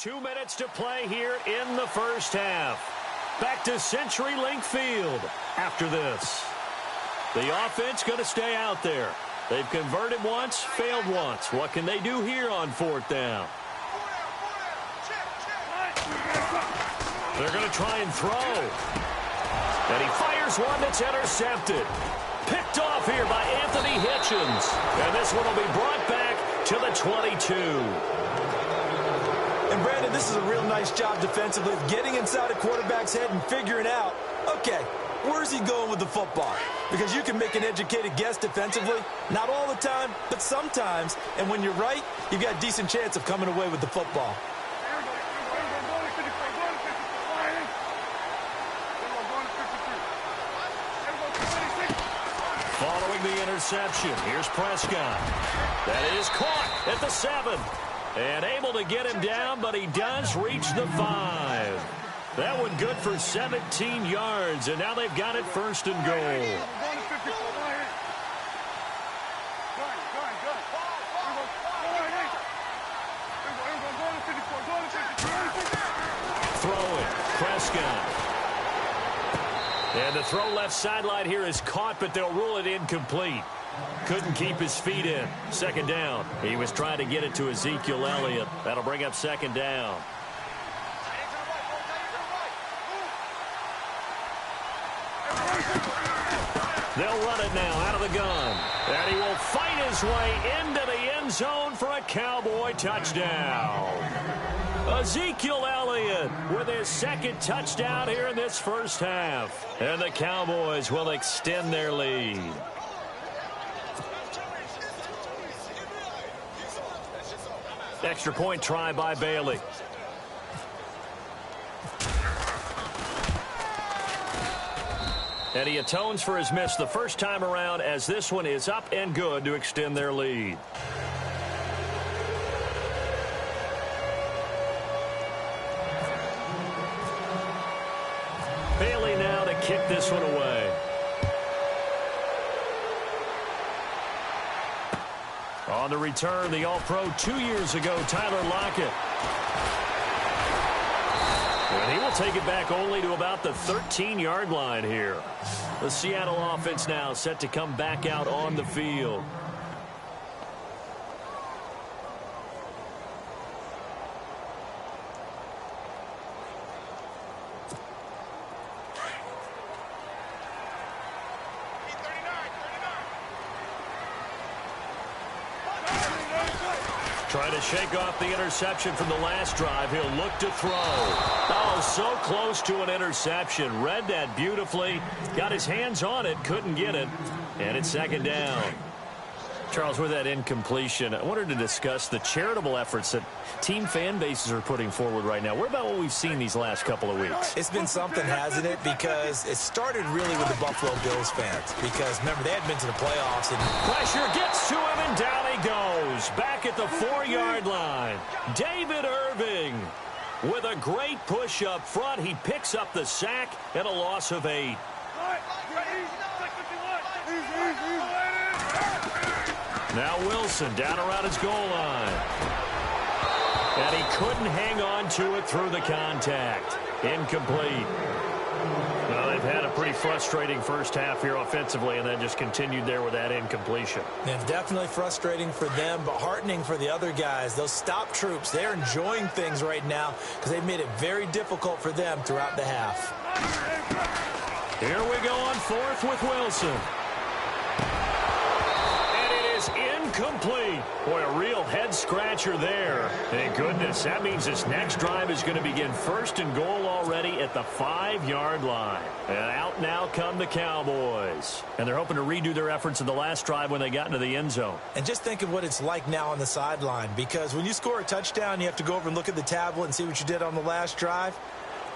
2 minutes to play here in the first half. Back to CenturyLink Field after this. The offense going to stay out there. They've converted once, failed once. What can they do here on fourth down? They're going to try and throw. And he fires one that's intercepted. Picked off here by Anthony Hitchens. And this one will be brought back to the 22. And Brandon, this is a real nice job defensively, getting inside a quarterback's head and figuring out, okay, where's he going with the football? Because you can make an educated guess defensively. Not all the time, but sometimes. And when you're right, you've got a decent chance of coming away with the football. Following the interception, here's Prescott. That is caught at the 7. And able to get him down, but he does reach the 5. That one good for 17 yards, and now they've got it first and goal. Throwing, Prescott. And the throw left sideline here is caught, but they'll rule it incomplete. Couldn't keep his feet in. Second down. He was trying to get it to Ezekiel Elliott. That'll bring up second down. They'll run it now out of the gun. And he will fight his way into the end zone for a Cowboy touchdown. Ezekiel Elliott with his second touchdown here in this first half. And the Cowboys will extend their lead. Extra point try by Bailey. And he atones for his miss the first time around, as this one is up and good to extend their lead. Bailey now to kick this one away. On the return, the All-Pro 2 years ago, Tyler Lockett. And he will take it back only to about the 13-yard line here. The Seattle offense now set to come back out on the field. Trying to shake off the interception from the last drive. He'll look to throw. Oh, so close to an interception. Read that beautifully. Got his hands on it. Couldn't get it. And it's second down. Charles, with that incompletion, I wanted to discuss the charitable efforts that team fan bases are putting forward right now. What about what we've seen these last couple of weeks? It's been something, hasn't it? Because it started really with the Buffalo Bills fans. Because, remember, they hadn't been to the playoffs. And pressure gets to him, and down he goes. Back at the 4-yard line. David Irving with a great push up front. He picks up the sack and a loss of 8. Now Wilson down around his goal line. And he couldn't hang on to it through the contact. Incomplete. Well, they've had a pretty frustrating first half here offensively, and then just continued there with that incompletion. And definitely frustrating for them, but heartening for the other guys. Those stop troops, they're enjoying things right now because they've made it very difficult for them throughout the half. Here we go on fourth with Wilson. Incomplete. Boy, a real head-scratcher there. Thank goodness. That means this next drive is going to begin first and goal already at the 5-yard line. And out now come the Cowboys. And they're hoping to redo their efforts in the last drive when they got into the end zone. And just think of what it's like now on the sideline. Because when you score a touchdown, you have to go over and look at the tablet and see what you did on the last drive.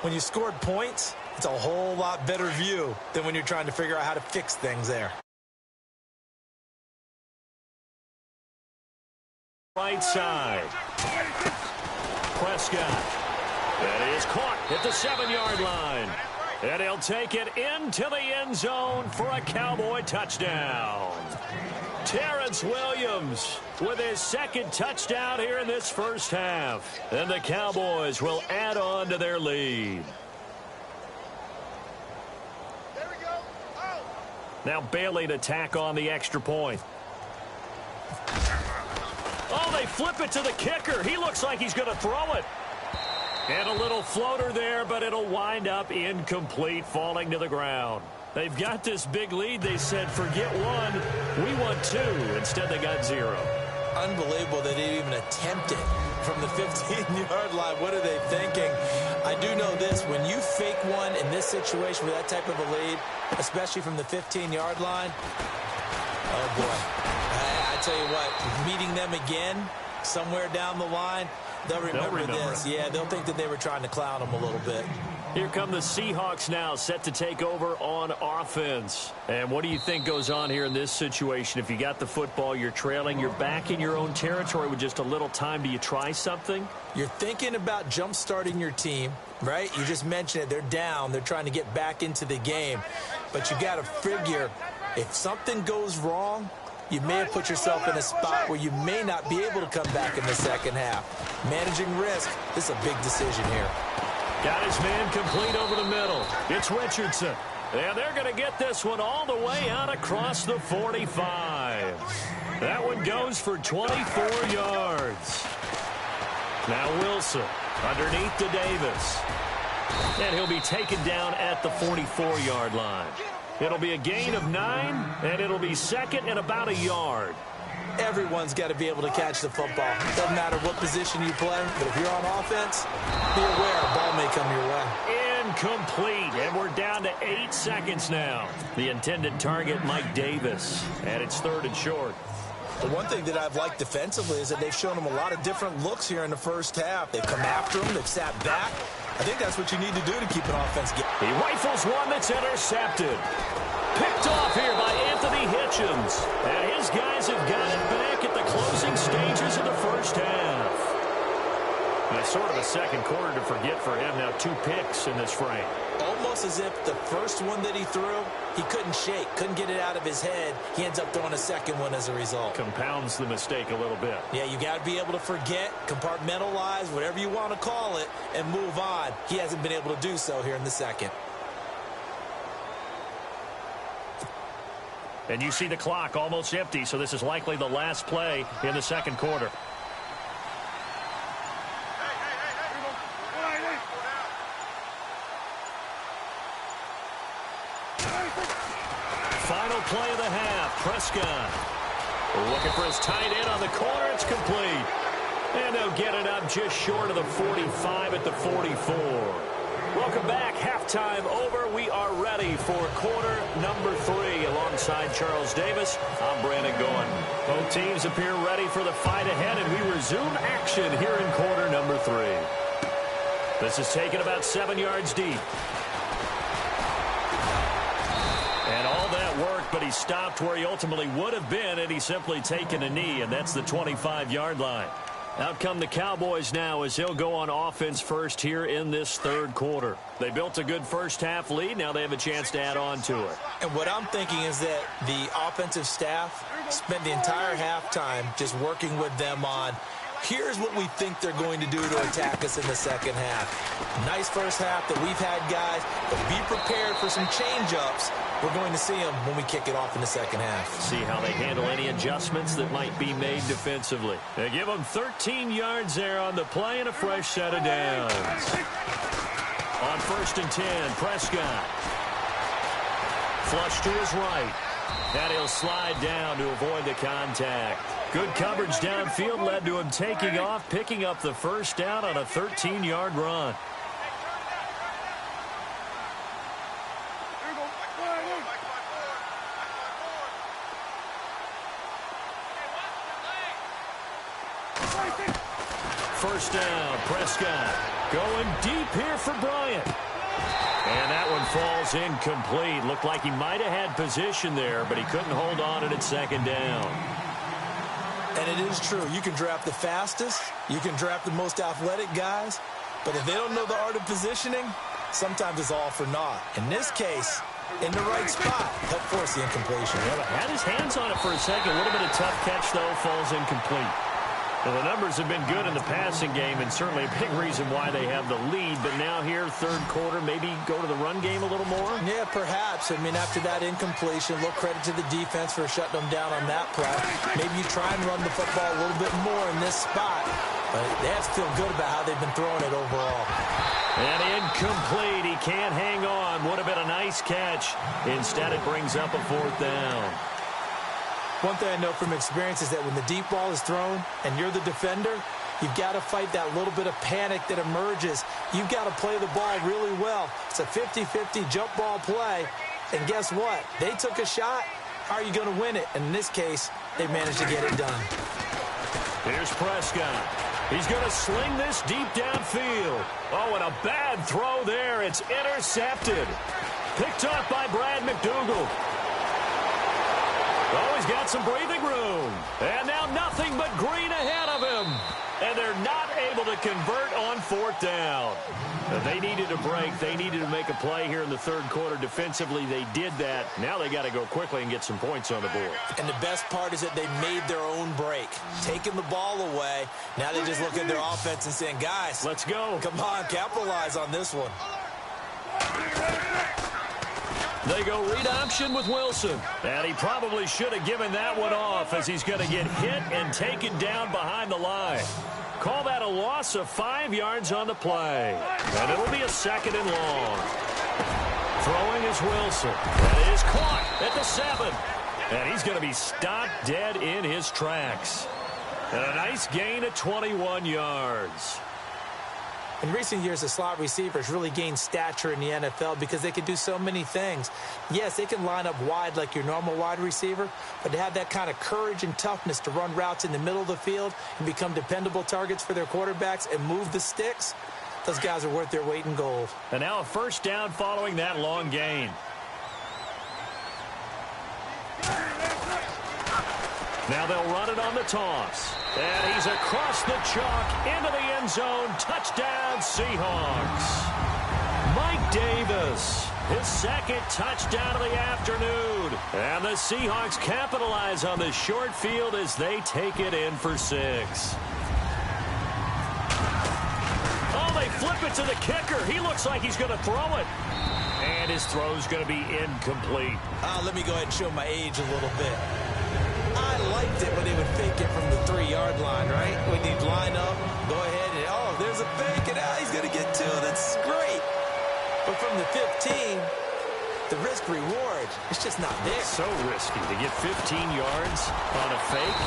When you scored points, it's a whole lot better view than when you're trying to figure out how to fix things there. Right side. Prescott. That is caught at the 7-yard line. And he'll take it into the end zone for a Cowboy touchdown. Terrence Williams with his second touchdown here in this first half. And the Cowboys will add on to their lead. There we go. Oh. Now Bailey to tack on the extra point. Oh, they flip it to the kicker. He looks like he's going to throw it. And a little floater there, but it'll wind up incomplete, falling to the ground. They've got this big lead. They said, forget one, we want two. Instead, they got 0. Unbelievable they didn't even attempt it from the 15-yard line. What are they thinking? I do know this. When you fake one in this situation with that type of a lead, especially from the 15-yard line, oh, boy. I tell you what, meeting them again somewhere down the line, they'll remember this. Yeah, they'll think that they were trying to clown them a little bit. Here come the Seahawks now, set to take over on offense. And what do you think goes on here in this situation? If you got the football, you're trailing, you're back in your own territory with just a little time. Do you try something? You're thinking about jump-starting your team, right? You just mentioned it. They're down. They're trying to get back into the game. But you got to figure, if something goes wrong, you may have put yourself in a spot where you may not be able to come back in the second half. Managing risk, this is a big decision here. Got his man complete over the middle. It's Richardson. And they're going to get this one all the way out across the 45. That one goes for 24 yards. Now Wilson underneath to Davis. And he'll be taken down at the 44-yard line. It'll be a gain of 9, and it'll be second and about a yard. Everyone's got to be able to catch the football. Doesn't matter what position you play, but if you're on offense, be aware a ball may come your way. Incomplete, and we're down to 8 seconds now. The intended target, Mike Davis, and it's 3rd and short. The one thing that I've liked defensively is that they've shown them a lot of different looks here in the first half. They've come after them. They've sat back. I think that's what you need to do to keep an offense going. He rifles one that's intercepted. Picked off here by Anthony Hitchens. And his guys have got it back at the closing stages of the first half. And it's sort of a second quarter to forget for him. Now 2 picks in this frame. Almost as if the first one that he threw, he couldn't shake, couldn't get it out of his head. He ends up throwing a second one as a result. Compounds the mistake a little bit. Yeah, you got to be able to forget, compartmentalize, whatever you want to call it, and move on. He hasn't been able to do so here in the second. And you see the clock almost empty, so this is likely the last play in the second quarter. Final play of the half. Prescott looking for his tight end on the corner. It's complete. And they'll get it up just short of the 45 at the 44. Welcome back. Halftime over. We are ready for quarter number 3. Alongside Charles Davis, I'm Brandon Goen. Both teams appear ready for the fight ahead, and we resume action here in quarter number 3. This is taken about 7 yards deep. And all that worked, but he stopped where he ultimately would have been had he simply taken a knee, and that's the 25-yard line. Out come the Cowboys now as he'll go on offense first here in this third quarter. They built a good first half lead. Now they have a chance to add on to it. And what I'm thinking is that the offensive staff spent the entire halftime just working with them on, here's what we think they're going to do to attack us in the second half. Nice first half that we've had, guys, but be prepared for some change-ups. We're going to see them when we kick it off in the second half. See how they handle any adjustments that might be made defensively. They give them 13 yards there on the play and a fresh set of downs. On 1st and 10, Prescott. Flush to his right. And he'll slide down to avoid the contact. Good coverage downfield led to him taking off, picking up the first down on a 13-yard run. First down, Prescott going deep here for Bryant. And that one falls incomplete. Looked like he might have had position there, but he couldn't hold on at second down. And it is true. You can draft the fastest. You can draft the most athletic guys. But if they don't know the art of positioning, sometimes it's all for naught. In this case, in the right spot. Help force the incompletion. Yeah, but had his hands on it for a second. A little bit of tough catch, though, falls incomplete. Well, the numbers have been good in the passing game, and certainly a big reason why they have the lead. But now here, third quarter, maybe go to the run game a little more? Yeah, perhaps. I mean, after that incompletion, a little credit to the defense for shutting them down on that play. Maybe you try and run the football a little bit more in this spot. But they have to feel good about how they've been throwing it overall. And incomplete. He can't hang on. Would have been a nice catch. Instead, it brings up a fourth down. One thing I know from experience is that when the deep ball is thrown and you're the defender, you've got to fight that little bit of panic that emerges. You've got to play the ball really well. It's a 50-50 jump ball play. And guess what? They took a shot. How are you going to win it? And in this case, they managed to get it done. Here's Prescott. He's going to sling this deep downfield. Oh, and a bad throw there. It's intercepted. Picked up by Brad McDougal. Oh, he's got some breathing room. And now nothing but green ahead of him. And they're not able to convert on fourth down. They needed a break. They needed to make a play here in the third quarter. Defensively, they did that. Now they got to go quickly and get some points on the board. And the best part is that they made their own break. Taking the ball away. Now they just look at their offense and saying, guys, let's go. Come on, capitalize on this one. They go read option with Wilson. And he probably should have given that one off as he's going to get hit and taken down behind the line. Call that a loss of 5 yards on the play. And it'll be a second and long. Throwing is Wilson. That is caught at the 7. And he's going to be stopped dead in his tracks. And a nice gain of 21 yards. In recent years, the slot receivers really gained stature in the NFL because they can do so many things. Yes, they can line up wide like your normal wide receiver, but to have that kind of courage and toughness to run routes in the middle of the field and become dependable targets for their quarterbacks and move the sticks, those guys are worth their weight in gold. And now a first down following that long gain. Now they'll run it on the toss. And he's across the chalk into the end zone. Touchdown, Seahawks. Mike Davis, his second touchdown of the afternoon. And the Seahawks capitalize on the short field as they take it in for 6. Oh, they flip it to the kicker. He looks like he's going to throw it. And his throw's going to be incomplete. Let me go ahead and show my age a little bit. I liked it when they would fake it from the 3-yard line, right? When you'd line up, go ahead and, oh, there's a fake, and he's going to get 2. That's great. But from the 15, the risk-reward, it's just not there. It's so risky to get 15 yards on a fake.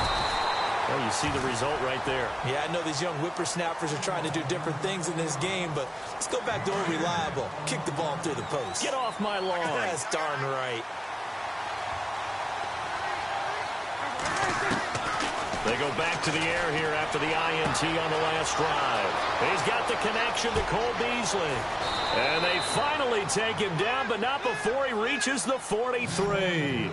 Well, you see the result right there. Yeah, I know these young whippersnappers are trying to do different things in this game, but let's go back to old reliable. Kick the ball through the post. Get off my lawn. That's darn right. They go back to the air here after the INT on the last drive. He's got the connection to Cole Beasley. And they finally take him down, but not before he reaches the 43.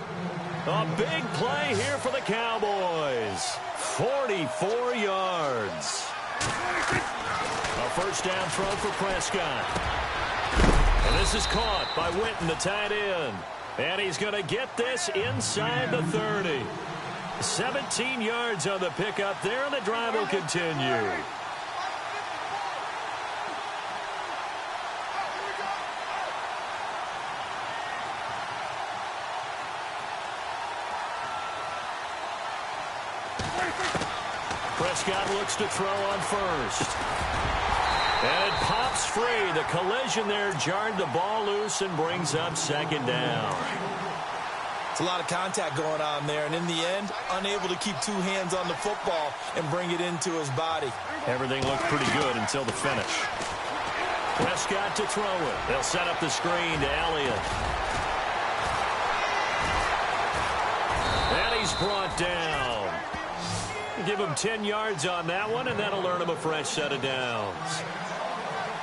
A big play here for the Cowboys. 44 yards. A first down throw for Prescott. And this is caught by Winton, the tight end. And he's going to get this inside the 30. 17 yards on the pickup there, and the drive will continue. Prescott looks to throw on first. And it pops free. The collision there jarred the ball loose and brings up second down. It's a lot of contact going on there, and in the end, unable to keep 2 hands on the football and bring it into his body. Everything looked pretty good until the finish. Prescott to throw it. They'll set up the screen to Elliott. And he's brought down. Give him 10 yards on that one, and that'll earn him a fresh set of downs.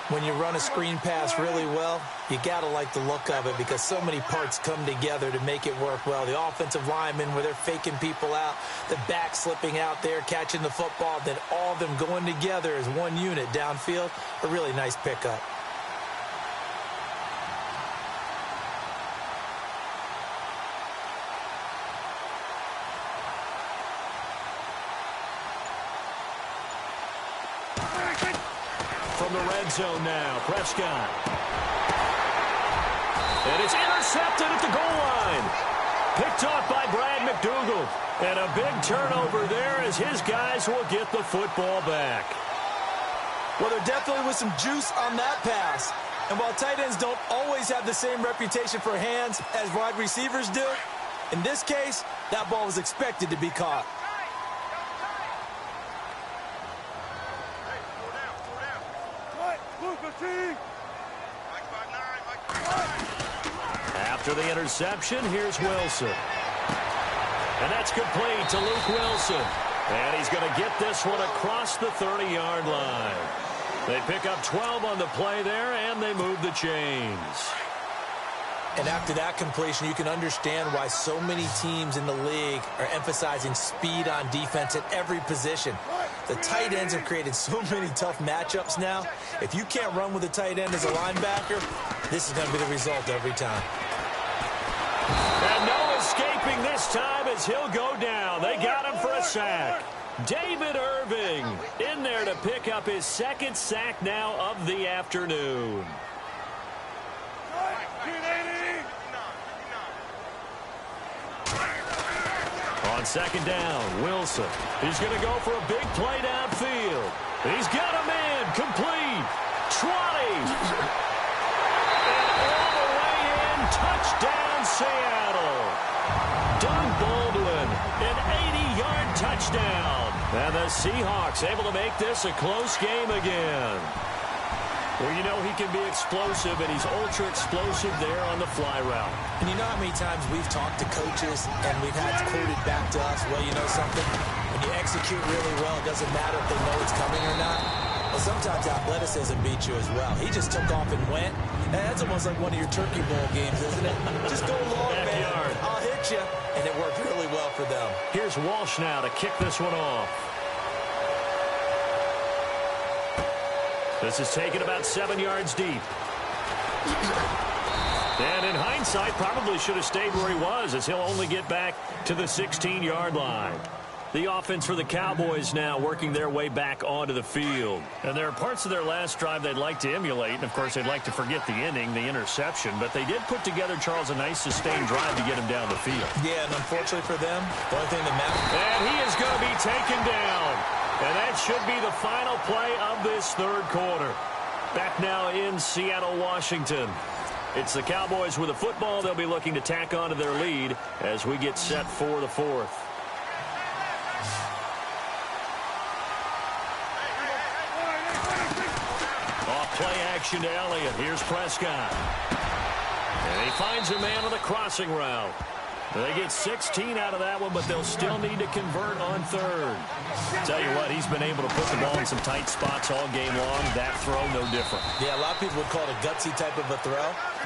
When you run a screen pass really well, you got to like the look of it because so many parts come together to make it work well. The offensive linemen where they're faking people out, the back slipping out there, catching the football, then all of them going together as one unit downfield. A really nice pickup. from the red zone now. Prescott. And it's intercepted at the goal line. Picked off by Brad McDougal. And a big turnover there as his guys will get the football back. Well, there definitely was some juice on that pass. And while tight ends don't always have the same reputation for hands as wide receivers do, in this case, that ball was expected to be caught. After the interception, here's Wilson. And that's complete to Luke Wilson. And he's going to get this one across the 30-yard line. They pick up 12 on the play there, and they move the chains. And after that completion, you can understand why so many teams in the league are emphasizing speed on defense at every position. The tight ends have created so many tough matchups now. If you can't run with a tight end as a linebacker, this is going to be the result every time. And no escaping this time as he'll go down. They got him for a sack. David Irving in there to pick up his second sack now of the afternoon. On second down, Wilson. He's going to go for a big play downfield. He's got a man complete. 20. And all the way in, touchdown Seattle. Doug Baldwin, an 80-yard touchdown. And the Seahawks able to make this a close game again. Well, you know he can be explosive, and he's ultra-explosive there on the fly route. And you know how many times we've talked to coaches and we've had quoted back to us, well, you know something? When you execute really well, it doesn't matter if they know it's coming or not. Well, sometimes athleticism beats you as well. He just took off and went. And that's almost like one of your Turkey Bowl games, isn't it? Just go long, man. I'll hit you. And it worked really well for them. Here's Walsh now to kick this one off. This is taken about 7 yards deep. And in hindsight, probably should have stayed where he was, as he'll only get back to the 16-yard line. The offense for the Cowboys now working their way back onto the field. And there are parts of their last drive they'd like to emulate. And, of course, they'd like to forget the inning, the interception. But they did put together, Charles, a nice sustained drive to get him down the field. Yeah, and unfortunately for them, the only thing that matters. And he is going to be taken down. And that should be the final play of this third quarter. Back now in Seattle, Washington. It's the Cowboys with the football. They'll be looking to tack on to their lead as we get set for the fourth. Off play action to Elliott. Here's Prescott. And he finds a man on the crossing route. They get 16 out of that one, but they'll still need to convert on third. Tell you what, he's been able to put the ball in some tight spots all game long. That throw, no different. Yeah, a lot of people would call it a gutsy type of a throw.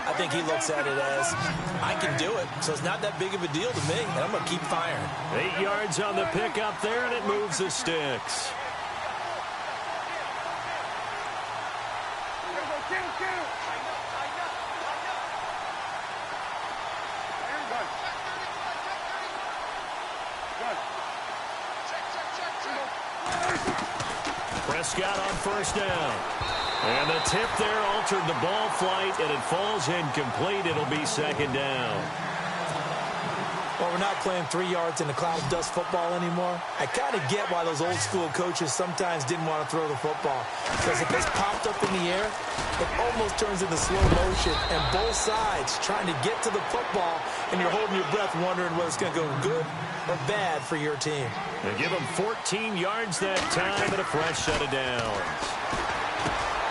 I think he looks at it as, I can do it, so it's not that big of a deal to me, and I'm going to keep firing. 8 yards on the pickup there, and it moves the sticks. Prescott on first down. And the tip there altered the ball flight, and it falls incomplete. It'll be second down. Well, we're not playing 3 yards in a cloud of dust football anymore. I kind of get why those old school coaches sometimes didn't want to throw the football. Because if it's popped up in the air, it almost turns into slow motion. And both sides trying to get to the football, and you're holding your breath wondering whether it's going to go good or bad for your team. They give him 14 yards that time and a fresh set of downs.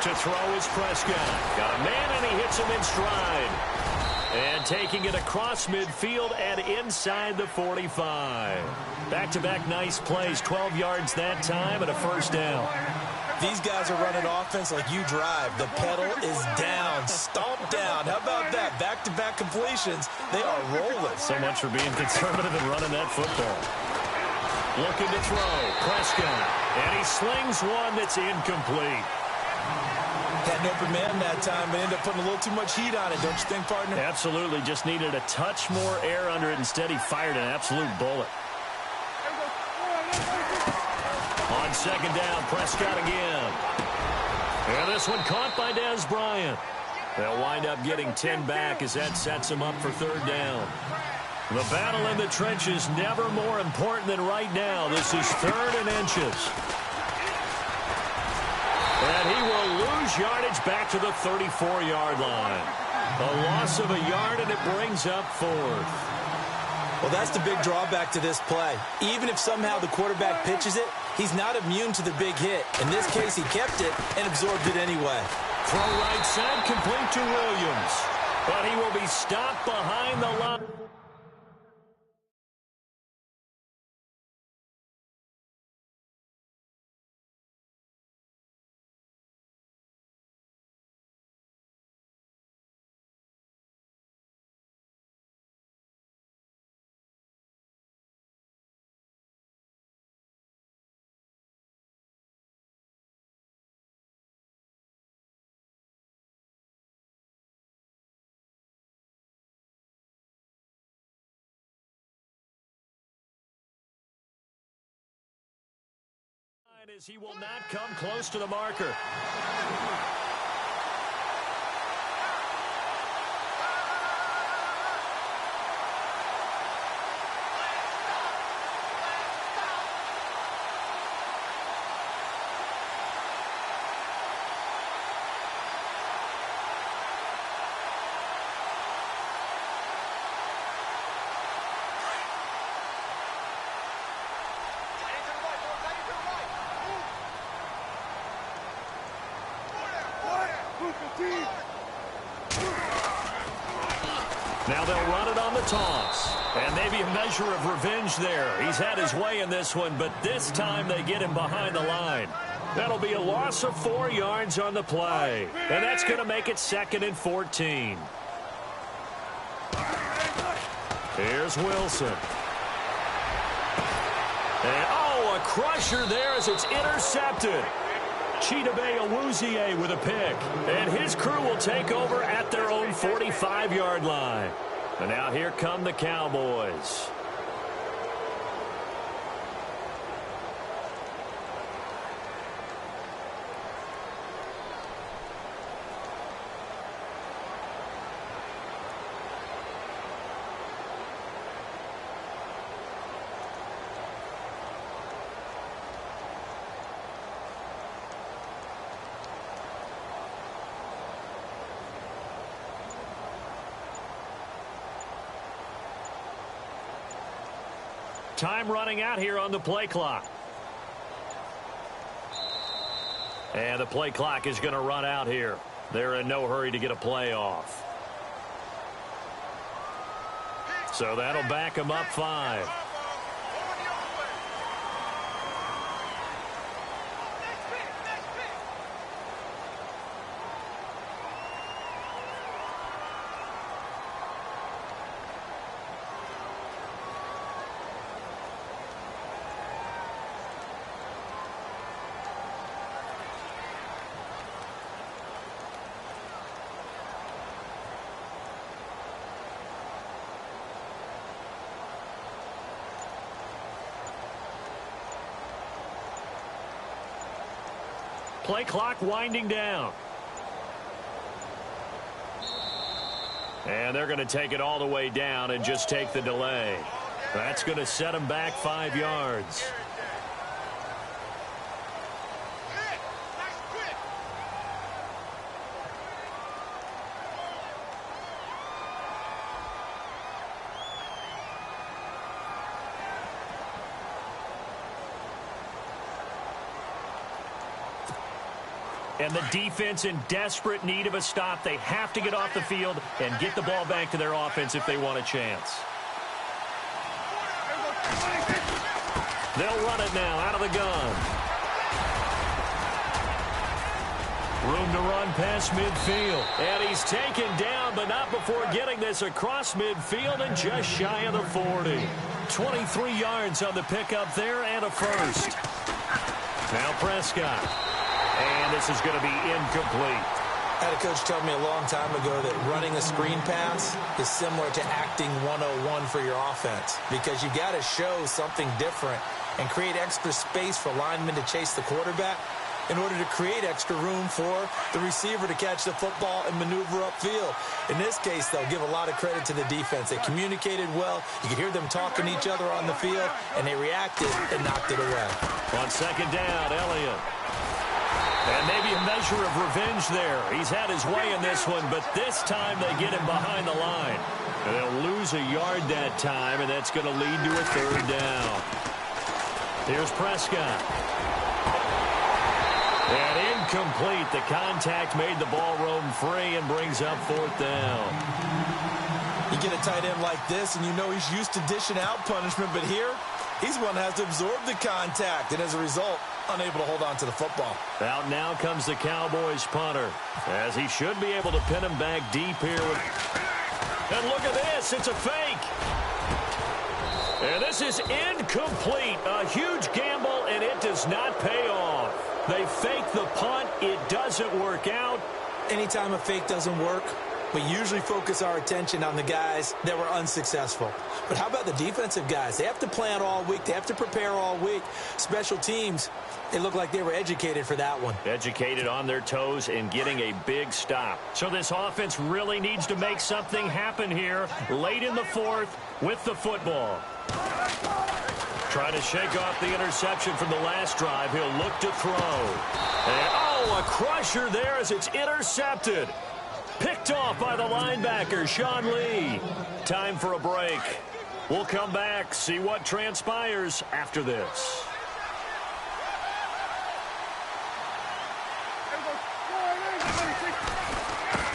To throw is Prescott. Got a man, and he hits him in stride. And taking it across midfield and inside the 45. Back-to-back nice plays. 12 yards that time and a first down. These guys are running offense like you drive. The pedal is down, stomped down. How about that? Back-to-back completions. They are rolling. So much for being conservative and running that football. Looking to throw. Prescott. And he slings one that's incomplete. Had an open man that time, but ended up putting a little too much heat on it, don't you think, partner? Absolutely. Just needed a touch more air under it. Instead, he fired an absolute bullet. On second down, Prescott again. And this one caught by Dez Bryant. They'll wind up getting 10 back as that sets them up for third down. The battle in the trenches never more important than right now. This is 3rd and inches. And he will lose yardage back to the 34-yard line. A loss of a yard, and it brings up 4th. Well, that's the big drawback to this play. Even if somehow the quarterback pitches it, he's not immune to the big hit. In this case, he kept it and absorbed it anyway. Throw right side, complete to Williams. But he will be stopped behind the line. As he will not come close to the marker. Now they'll run it on the toss. And maybe a measure of revenge there. He's had his way in this one, but this time they get him behind the line. That'll be a loss of 4 yards on the play. And that's going to make it 2nd and 14. Here's Wilson. And, oh, a crusher there as it's intercepted. Chidobe Awuzie with a pick. And his crew will take over at their own 45-yard line. And now here come the Cowboys. Time running out here on the play clock. And the play clock is going to run out here. They're in no hurry to get a play off. So that'll back them up 5. Play clock winding down. And they're going to take it all the way down and just take the delay. That's going to set them back 5 yards. And the defense in desperate need of a stop. They have to get off the field and get the ball back to their offense if they want a chance. They'll run it now out of the gun. Room to run past midfield. And he's taken down, but not before getting this across midfield and just shy of the 40. 23 yards on the pickup there and a first. Now Prescott. And this is going to be incomplete. I had a coach tell me a long time ago that running a screen pass is similar to acting 101 for your offense, because you got to show something different and create extra space for linemen to chase the quarterback. in order to create extra room for the receiver to catch the football and maneuver upfield. In this case, though, give a lot of credit to the defense. They communicated well. You could hear them talking to each other on the field, and they reacted and knocked it away. On second down, Elliott. And maybe a measure of revenge there. He's had his way in this one, but this time they get him behind the line. And they'll lose a yard that time, and that's going to lead to a third down. Here's Prescott. And incomplete. The contact made the ball roam free and brings up fourth down. You get a tight end like this, and you know he's used to dishing out punishment, but here, he's one that has to absorb the contact, and as a result, unable to hold on to the football. Out now comes the Cowboys punter, as he should be able to pin him back deep here. And look at this, it's a fake. And this is incomplete. A huge gamble, and it does not pay off. They fake the punt, it doesn't work out. Anytime a fake doesn't work, we usually focus our attention on the guys that were unsuccessful. But how about the defensive guys? They have to plan all week. They have to prepare all week. Special teams, it looked like they were educated for that one. Educated on their toes and getting a big stop. So this offense really needs to make something happen here late in the fourth with the football. Trying to shake off the interception from the last drive. He'll look to throw. And, oh, a crusher there as it's intercepted. Picked off by the linebacker, Sean Lee. Time for a break. We'll come back, see what transpires after this.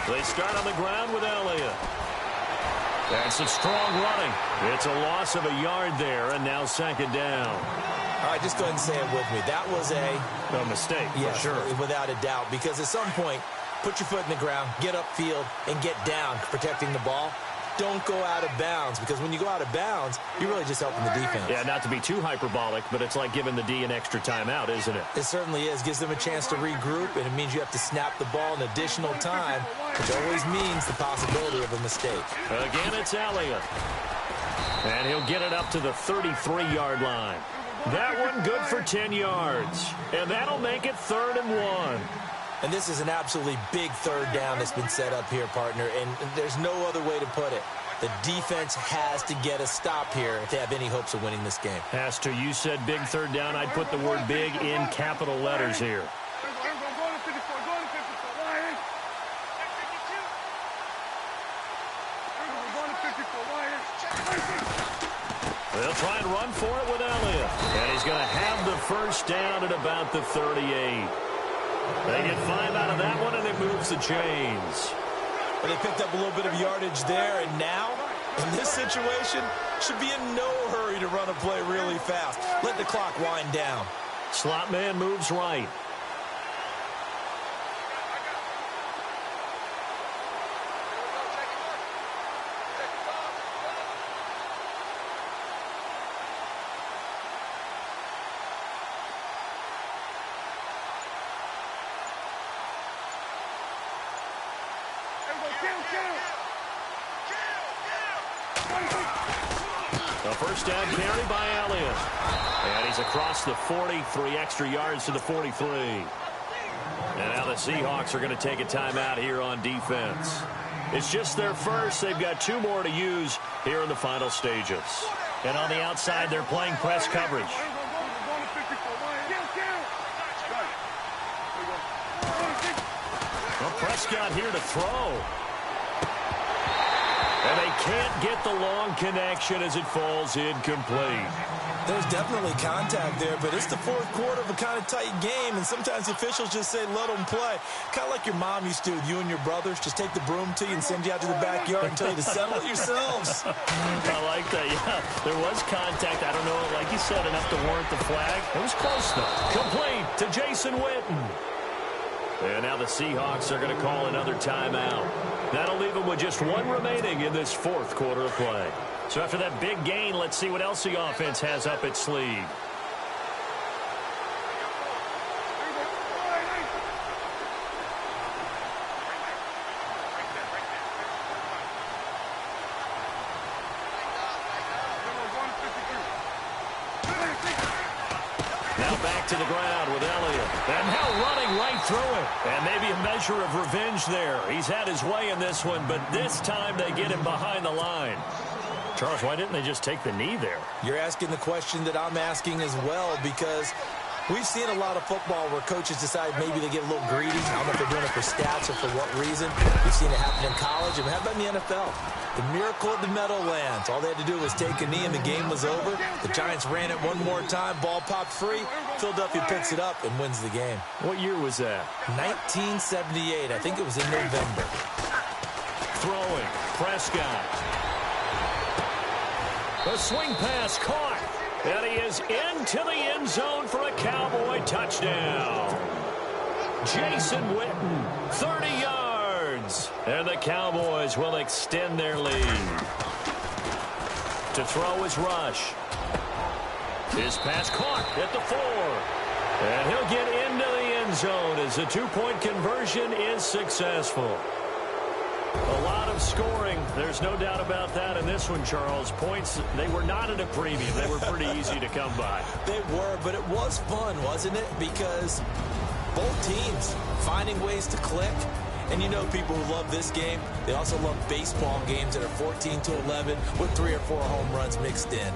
They start on the ground with Elliott. And some strong running. It's a loss of a yard there, and now second down. All right, just go ahead and say it with me. That was a mistake, yes, for sure. Without a doubt, because at some point, put your foot in the ground, get upfield, and get down protecting the ball. Don't go out of bounds, because when you go out of bounds, you're really just helping the defense. Yeah, not to be too hyperbolic, but it's like giving the D an extra timeout, isn't it? It certainly is. Gives them a chance to regroup, and it means you have to snap the ball an additional time, which always means the possibility of a mistake. Again, it's Elliott. And he'll get it up to the 33-yard line. That one good for 10 yards. And that'll make it 3rd and 1. And this is an absolutely big third down that's been set up here, partner, and there's no other way to put it. The defense has to get a stop here if they have any hopes of winning this game. Has to. You said big third down. I'd put the word big in capital letters here. They'll try and run for it with Elliott. And he's going to have the first down at about the 38. They get 5 out of that one, and it moves the chains. But they picked up a little bit of yardage there, and now, in this situation, should be in no hurry to run a play really fast. Let the clock wind down. Slot man moves right. A first down carry by Elliott. And he's across the 40, 3 extra yards to the 43. And now the Seahawks are going to take a timeout here on defense. It's just their first. They've got 2 more to use here in the final stages. And on the outside, they're playing press coverage. Well, Prescott here to throw. And they can't get the long connection as it falls incomplete. There's definitely contact there, but it's the fourth quarter of a kind of tight game, and sometimes the officials just say, let them play. Kind of like your mom used to with you and your brothers. Just take the broom to you and send you out to the backyard and tell you to settle it yourselves. I like that, yeah. There was contact. I don't know, like you said, enough to warrant the flag. It was close, though. Complete to Jason Witten. And now the Seahawks are going to call another timeout. That'll leave them with just 1 remaining in this fourth quarter of play. So after that big gain, let's see what else the offense has up its sleeve. Now back to the ground with Elliott. And now running right through it. And maybe a measure of revenge there. He's had his way in this one, but this time they get him behind the line. Charles, why didn't they just take the knee there? You're asking the question that I'm asking as well, because we've seen a lot of football where coaches decide maybe they get a little greedy. I don't know if they're doing it for stats or for what reason. We've seen it happen in college, and how about in the NFL? The miracle of the Meadowlands. All they had to do was take a knee, and the game was over. The Giants ran it one more time. Ball popped free. Philadelphia picks it up and wins the game. What year was that? 1978. I think it was in November. Throwing. Prescott. The swing pass caught. And he is into the end zone for a Cowboy touchdown. Jason Witten, 30 yards. And the Cowboys will extend their lead. To throw is Rush. His pass caught at the 4. And he'll get into the end zone as the two-point conversion is successful. A lot of scoring. There's no doubt about that in this one, Charles. Points, they were not at a premium. They were pretty easy to come by. They were, but it was fun, wasn't it? Because both teams finding ways to click. And you know people who love this game, they also love baseball games that are 14-11 with 3 or 4 home runs mixed in.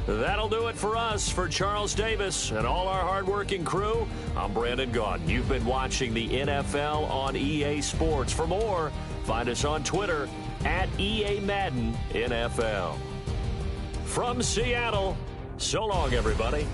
That'll do it for us. For Charles Davis and all our hardworking crew, I'm Brandon Gaudin. You've been watching the NFL on EA Sports. For more, find us on Twitter at EA Madden NFL. From Seattle, so long, everybody.